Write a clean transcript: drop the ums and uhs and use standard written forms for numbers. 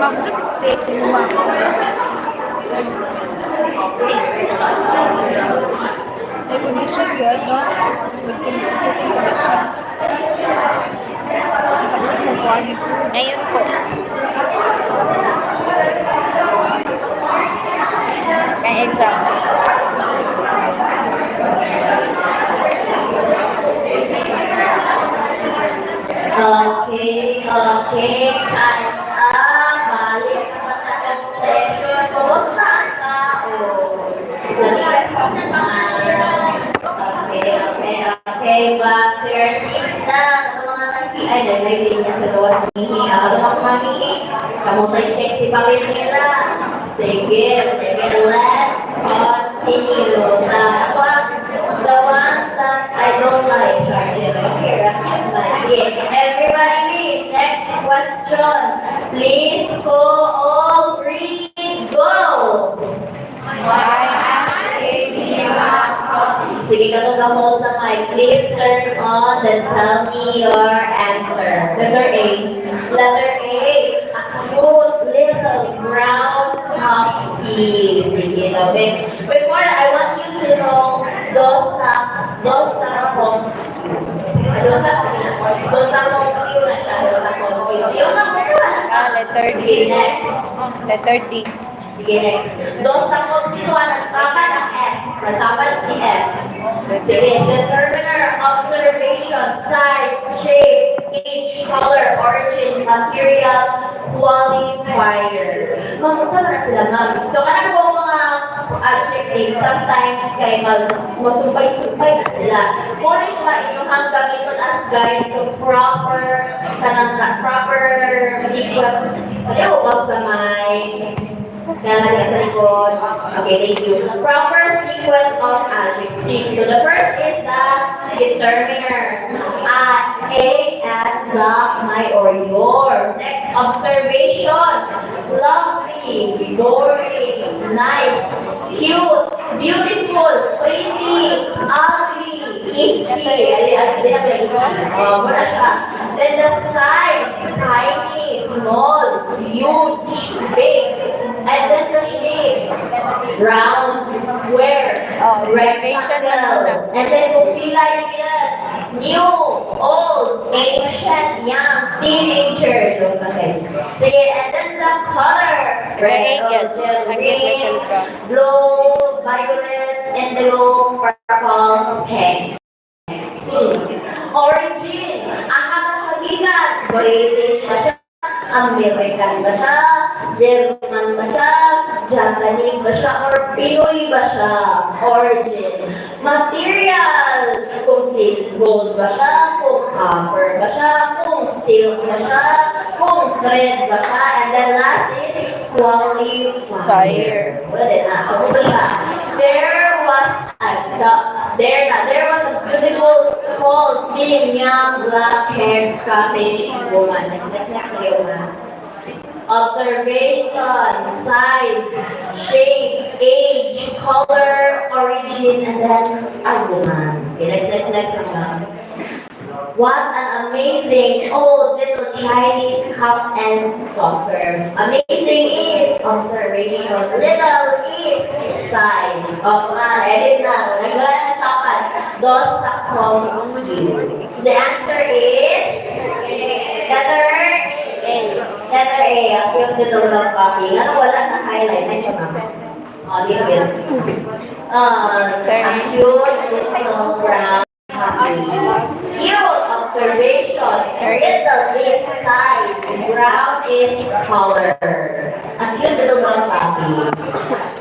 Bago sa state, yung mga safe. May condition yun, no? May condition. Ngayon po. May exam. Okay, time's up. Balik naman sa session. Kumusta ang tao? Okay, back to your seats na. Ito mga nagpi, ay, nagpili niya sa gawas ng hihi. Ako mas mamihi. Kamusta i-check si Pamela? Sige, let's continue. Sa ako, the one that I don't like, Charlie. Everybody, next question. Please go, all three, go! Sige, katong hold sa mic. Please turn on and tell me your answer. Letter A. Letter A. A cute little brown puppy. Sige, okay. Before that, I want you to know dosa confused na siya. Dosa confused. Yung Letter D. Next. Letter D. Sige, next. Dosa confused. Nagtapa ng S. Nagtapa si S. Sige, determiner, observation, size, shape, age, color, origin, material, qualifier. Mamunsa na sila, ma'am. So, kanang po mga adjectives, sometimes kay masumpay-sumpay na sila. Kung siya inyong gamiton as guide, so proper sequence. Ano ba sa may nalagay sa likod? Okay, thank you. Proper sequence of adjectives. So the first is the determiner. A and black, my or your. Next, observation. Lovely, boring, nice, cute, beautiful, pretty, ugly, itchy. Muna siya. Then the size, tiny, small, huge, big. And then the shape, round, square, rectangle. And then kung pila yan, new, old, ancient, young, teenager. Sige, and then the color, red, green, blue, violet, indigo, purple, pink. Origin, ang kasabihan, British ba siya? American ba siya? German ba siya? Japanese ba siya? Or Pinoy ba siya? Origin. Material. Kung gold ba siya? Kung copper ba siya? Kung silk ba siya? Kung thread ba siya? And then last is qualifier. Wala din na. So, ito siya. There was a beautiful, tall, thin, young, black-haired Scottish woman. Next woman. Observation, size, shape, age, color, origin, and then a woman. Okay, next one. What an amazing old little Chinese cup and saucer. Amazing is observation. Little is size. Edit lang. Naglaan na tapat. Dosa confused. So the answer is letter A. Letter A. Yung dito lang copy. Ano wala sa highlight? May sama. Dito. Cute little brown. Cute observation. Little is size. Brown is color. A cute little brown puppy.